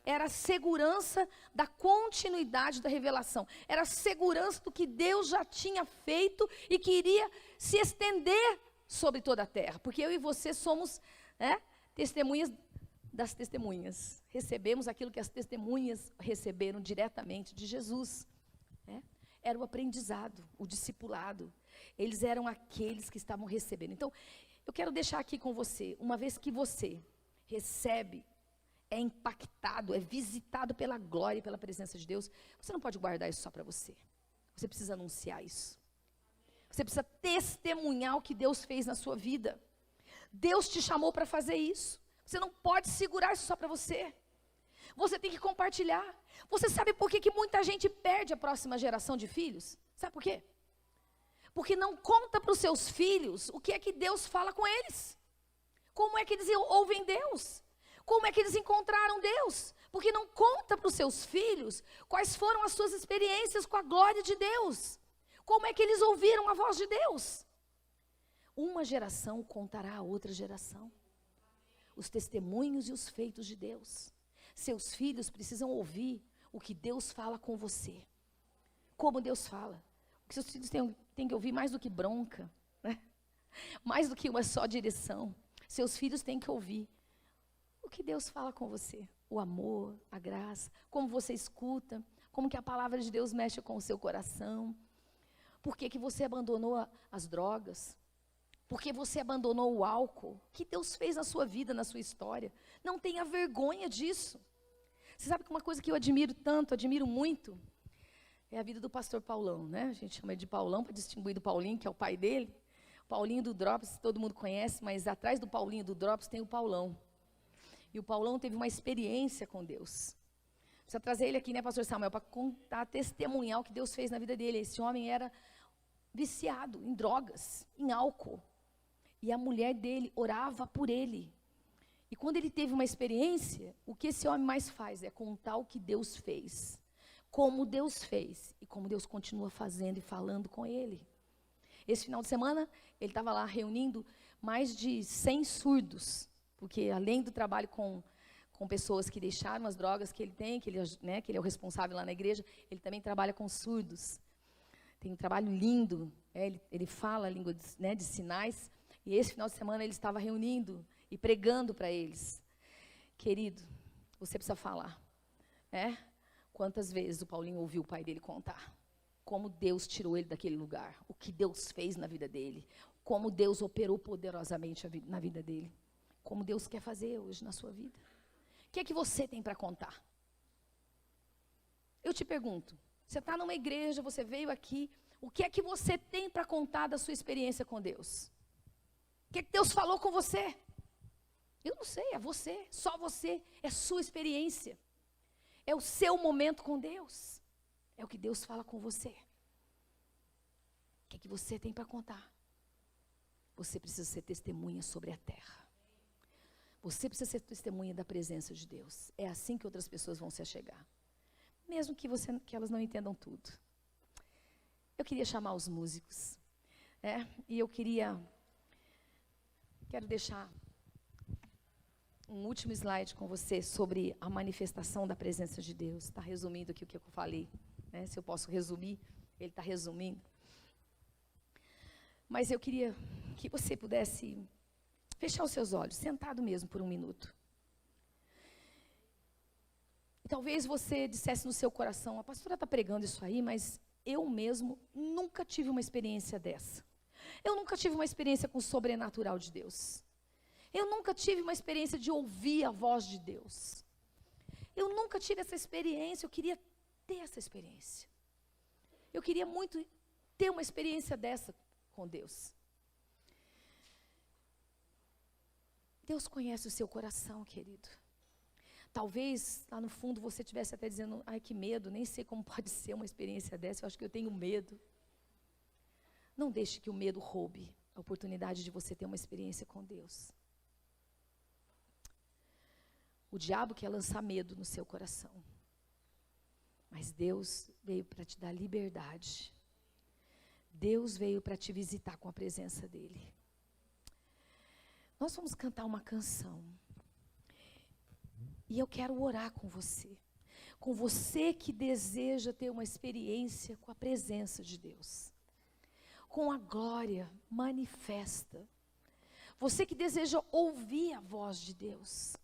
Era a segurança da continuidade da revelação. Era a segurança do que Deus já tinha feito e queria se estender sobre toda a terra. Porque eu e você somos testemunhas das testemunhas. Recebemos aquilo que as testemunhas receberam diretamente de Jesus. Era o aprendizado, o discipulado. Eles eram aqueles que estavam recebendo. Então, eu quero deixar aqui com você, uma vez que você recebe, é impactado, é visitado pela glória e pela presença de Deus, você não pode guardar isso só para você. Você precisa anunciar isso. Você precisa testemunhar o que Deus fez na sua vida. Deus te chamou para fazer isso. Você não pode segurar isso só para você. Você tem que compartilhar. Você sabe por que muita gente perde a próxima geração de filhos? Sabe por quê? Porque não conta para os seus filhos o que é que Deus fala com eles. Como é que eles ouvem Deus? Como é que eles encontraram Deus? Porque não conta para os seus filhos quais foram as suas experiências com a glória de Deus. Como é que eles ouviram a voz de Deus? Uma geração contará a outra geração os testemunhos e os feitos de Deus. Seus filhos precisam ouvir o que Deus fala com você. Como Deus fala. O que seus filhos têm que ouvir mais do que bronca, né? Mais do que uma só direção. Seus filhos têm que ouvir o que Deus fala com você. O amor, a graça, como você escuta, como que a palavra de Deus mexe com o seu coração. Por que você abandonou as drogas? Por que você abandonou o álcool? O que Deus fez na sua vida, na sua história? Não tenha vergonha disso. Você sabe que uma coisa que eu admiro tanto, admiro muito, é a vida do pastor Paulão, né? A gente chama ele de Paulão para distinguir do Paulinho, que é o pai dele. Paulinho do Drops, todo mundo conhece, mas atrás do Paulinho do Drops tem o Paulão. E o Paulão teve uma experiência com Deus. Precisa trazer ele aqui, né, pastor Samuel, para contar, testemunhar o que Deus fez na vida dele. Esse homem era viciado em drogas, em álcool. E a mulher dele orava por ele. E quando ele teve uma experiência, o que esse homem mais faz é contar o que Deus fez. Como Deus fez e como Deus continua fazendo e falando com ele. Esse final de semana, ele estava lá reunindo mais de 100 surdos. Porque além do trabalho com pessoas que deixaram as drogas que ele tem, que ele é o responsável lá na igreja, ele também trabalha com surdos. Tem um trabalho lindo, ele fala a língua de sinais. E esse final de semana ele estava reunindo e pregando para eles. Querido, você precisa falar. Quantas vezes o Paulinho ouviu o pai dele contar? Como Deus tirou ele daquele lugar. O que Deus fez na vida dele. Como Deus operou poderosamente na vida dele. Como Deus quer fazer hoje na sua vida. O que é que você tem para contar? Eu te pergunto. Você está numa igreja, você veio aqui. O que é que você tem para contar da sua experiência com Deus? O que é que Deus falou com você? Eu não sei, é você, só você, é sua experiência. É o seu momento com Deus. É o que Deus fala com você. O que é que você tem para contar? Você precisa ser testemunha sobre a terra. Você precisa ser testemunha da presença de Deus. É assim que outras pessoas vão se achegar. Mesmo que elas não entendam tudo. Eu queria chamar os músicos. E eu quero deixar um último slide com você sobre a manifestação da presença de Deus. Está resumindo aqui o que eu falei. Se eu posso resumir, ele está resumindo. Mas eu queria que você pudesse fechar os seus olhos, sentado mesmo por um minuto. E talvez você dissesse no seu coração, a pastora está pregando isso aí, mas eu mesmo nunca tive uma experiência dessa. Eu nunca tive uma experiência com o sobrenatural de Deus. Eu nunca tive uma experiência de ouvir a voz de Deus. Eu nunca tive essa experiência, eu queria ter essa experiência. Eu queria muito ter uma experiência dessa com Deus. Deus conhece o seu coração, querido. Talvez lá no fundo você estivesse até dizendo, ai que medo, nem sei como pode ser uma experiência dessa, eu acho que eu tenho medo. Não deixe que o medo roube a oportunidade de você ter uma experiência com Deus. O diabo quer lançar medo no seu coração. Mas Deus veio para te dar liberdade. Deus veio para te visitar com a presença dEle. Nós vamos cantar uma canção. E eu quero orar com você. Com você que deseja ter uma experiência com a presença de Deus. Com a glória manifesta. Você que deseja ouvir a voz de Deus.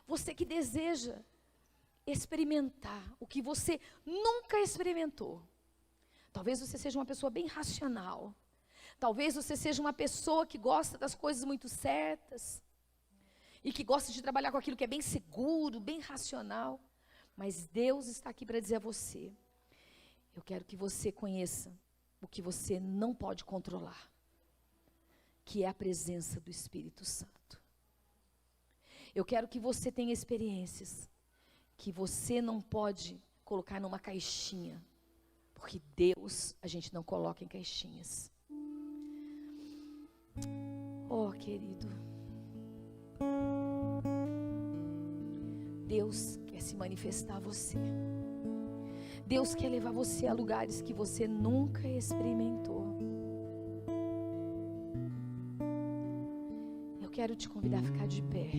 Você que deseja experimentar o que você nunca experimentou. Talvez você seja uma pessoa bem racional. Talvez você seja uma pessoa que gosta das coisas muito certas. E que gosta de trabalhar com aquilo que é bem seguro, bem racional. Mas Deus está aqui para dizer a você. Eu quero que você conheça o que você não pode controlar. Que é a presença do Espírito Santo. Eu quero que você tenha experiências que você não pode colocar numa caixinha. Porque Deus, a gente não coloca em caixinhas. Oh, querido. Deus quer se manifestar a você. Deus quer levar você a lugares que você nunca experimentou. Eu quero te convidar a ficar de pé.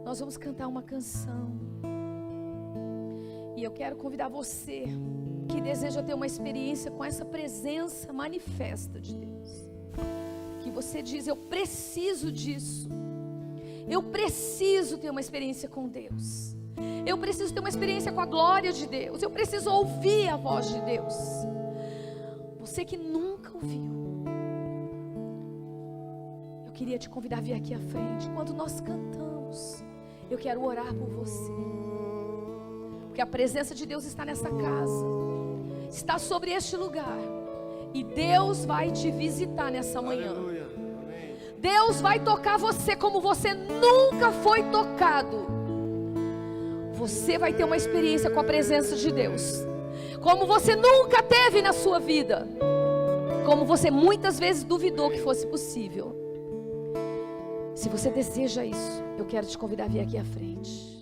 Nós vamos cantar uma canção. E eu quero convidar você que deseja ter uma experiência com essa presença manifesta de Deus. Que você diz, eu preciso disso. Eu preciso ter uma experiência com Deus. Eu preciso ter uma experiência com a glória de Deus. Eu preciso ouvir a voz de Deus. Você que nunca ouviu. Eu queria te convidar a vir aqui à frente. Quando nós cantamos, eu quero orar por você. Porque a presença de Deus está nessa casa. Está sobre este lugar. E Deus vai te visitar nessa manhã. Deus vai tocar você como você nunca foi tocado. Você vai ter uma experiência com a presença de Deus. Como você nunca teve na sua vida. Como você muitas vezes duvidou que fosse possível. Se você deseja isso, eu quero te convidar a vir aqui à frente.